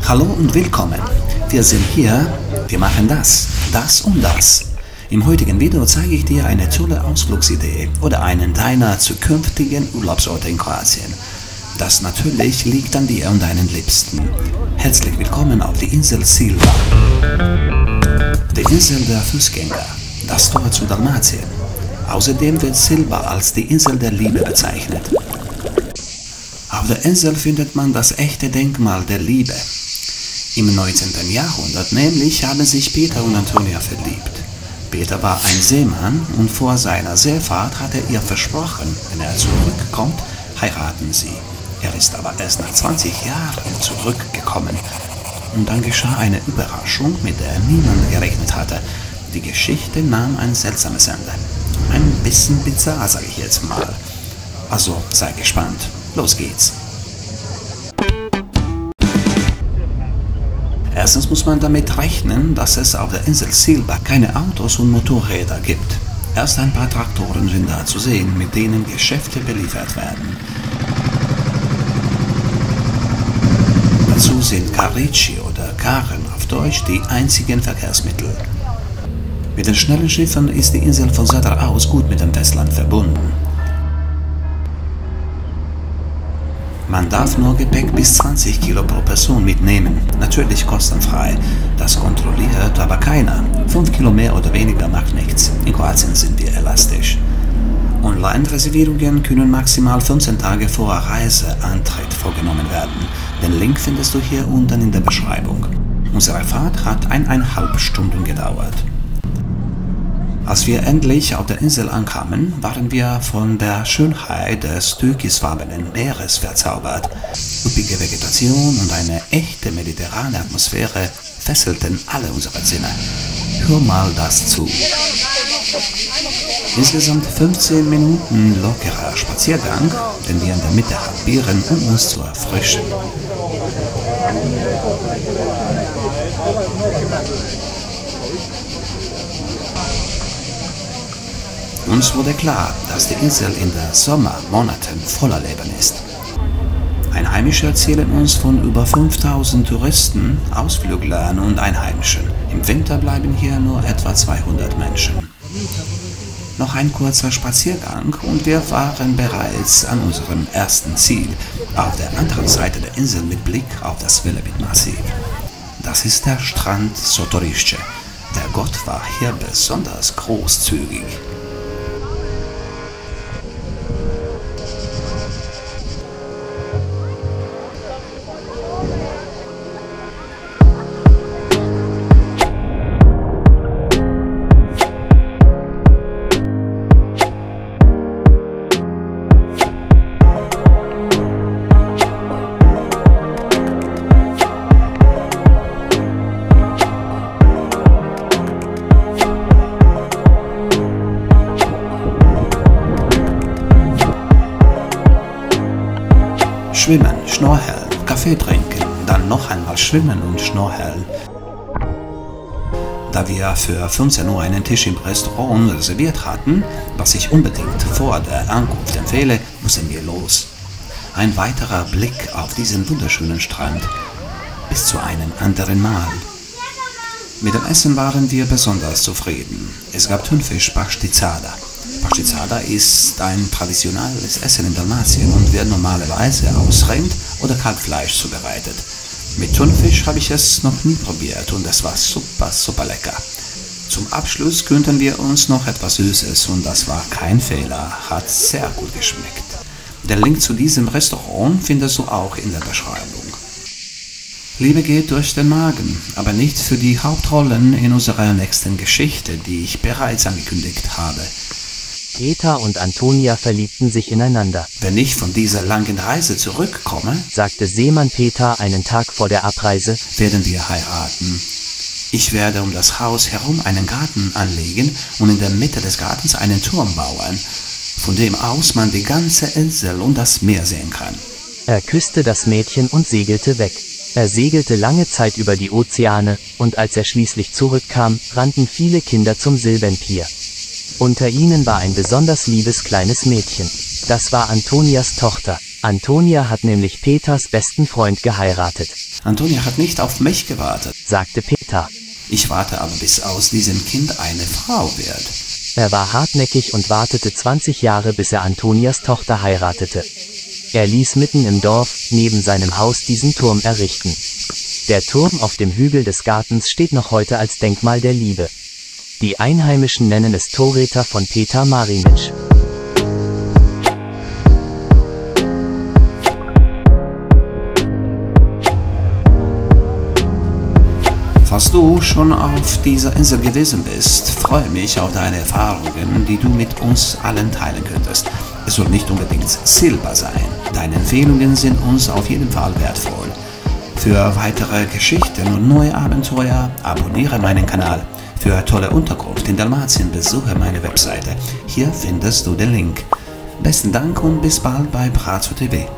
Hallo und willkommen. Wir sind hier, wir machen das und das. Im heutigen Video zeige ich dir eine tolle Ausflugsidee oder einen deiner zukünftigen Urlaubsorte in Kroatien. Das natürlich liegt an dir und deinen Liebsten. Herzlich willkommen auf die Insel Silva. Die Insel der Fußgänger, das Tor zu Dalmatien. Außerdem wird Silva als die Insel der Liebe bezeichnet. Auf der Insel findet man das echte Denkmal der Liebe. Im 19. Jahrhundert nämlich haben sich Peter und Antonia verliebt. Peter war ein Seemann und vor seiner Seefahrt hat er ihr versprochen, wenn er zurückkommt, heiraten sie. Er ist aber erst nach 20 Jahren zurückgekommen. Und dann geschah eine Überraschung, mit der niemand gerechnet hatte. Die Geschichte nahm ein seltsames Ende. Ein bisschen bizarr, sage ich jetzt mal. Also sei gespannt. Los geht's. Erstens muss man damit rechnen, dass es auf der Insel Silva keine Autos und Motorräder gibt. Erst ein paar Traktoren sind da zu sehen, mit denen Geschäfte beliefert werden. Dazu sind Karici oder Karen auf Deutsch die einzigen Verkehrsmittel. Mit den schnellen Schiffen ist die Insel von Zadar aus gut mit dem Festland verbunden. Man darf nur Gepäck bis 20 Kilo pro Person mitnehmen, natürlich kostenfrei. Das kontrolliert aber keiner. 5 Kilo mehr oder weniger macht nichts. In Kroatien sind wir elastisch. Online-Reservierungen können maximal 15 Tage vor Reiseantritt vorgenommen werden. Den Link findest du hier unten in der Beschreibung. Unsere Fahrt hat 1,5 Stunden gedauert. Als wir endlich auf der Insel ankamen, waren wir von der Schönheit des türkisfarbenen Meeres verzaubert. Üppige Vegetation und eine echte mediterrane Atmosphäre fesselten alle unsere Sinne. Hör mal das zu. Insgesamt 15 Minuten lockerer Spaziergang, den wir in der Mitte halbieren, um uns zu erfrischen. Uns wurde klar, dass die Insel in den Sommermonaten voller Leben ist. Einheimische erzählen uns von über 5000 Touristen, Ausflüglern und Einheimischen. Im Winter bleiben hier nur etwa 200 Menschen. Noch ein kurzer Spaziergang und wir waren bereits an unserem ersten Ziel, auf der anderen Seite der Insel mit Blick auf das Velebit-Massiv. Das ist der Strand Sotorišće. Der Gott war hier besonders großzügig. Schwimmen, Schnorcheln, Kaffee trinken, dann noch einmal schwimmen und schnorcheln. Da wir für 15 Uhr einen Tisch im Restaurant reserviert hatten, was ich unbedingt vor der Ankunft empfehle, mussten wir los. Ein weiterer Blick auf diesen wunderschönen Strand. Bis zu einem anderen Mal. Mit dem Essen waren wir besonders zufrieden. Es gab Thunfisch Pastizzada. Pastizzada ist ein traditionelles Essen in Dalmatien und wird normalerweise aus Rind oder Kalbfleisch zubereitet. Mit Thunfisch habe ich es noch nie probiert und es war super lecker. Zum Abschluss gönnten wir uns noch etwas Süßes und das war kein Fehler, hat sehr gut geschmeckt. Den Link zu diesem Restaurant findest du auch in der Beschreibung. Liebe geht durch den Magen, aber nicht für die Hauptrollen in unserer nächsten Geschichte, die ich bereits angekündigt habe. Peter und Antonia verliebten sich ineinander. Wenn ich von dieser langen Reise zurückkomme, sagte Seemann Peter einen Tag vor der Abreise, werden wir heiraten. Ich werde um das Haus herum einen Garten anlegen und in der Mitte des Gartens einen Turm bauen, von dem aus man die ganze Insel und das Meer sehen kann. Er küsste das Mädchen und segelte weg. Er segelte lange Zeit über die Ozeane, und als er schließlich zurückkam, rannten viele Kinder zum Silbenpier. Unter ihnen war ein besonders liebes kleines Mädchen. Das war Antonias Tochter. Antonia hat nämlich Peters besten Freund geheiratet, Antonia hat nicht auf mich gewartet. sagte Peter. Ich warte aber, bis aus diesem Kind eine Frau wird. Er war hartnäckig und wartete 20 Jahre, bis er Antonias Tochter heiratete. Er ließ mitten im Dorf, neben seinem Haus, diesen Turm errichten. Der Turm auf dem Hügel des Gartens steht noch heute als Denkmal der Liebe. Die Einheimischen nennen es Toreta von Peter Marinitsch. Falls du schon auf dieser Insel gewesen bist, freue mich auf deine Erfahrungen, die du mit uns allen teilen könntest. Es soll nicht unbedingt Silber sein. Deine Empfehlungen sind uns auf jeden Fall wertvoll. Für weitere Geschichten und neue Abenteuer abonniere meinen Kanal. Für tolle Unterkunft in Dalmatien besuche meine Webseite. Hier findest du den Link. Besten Dank und bis bald bei Brazzo TV.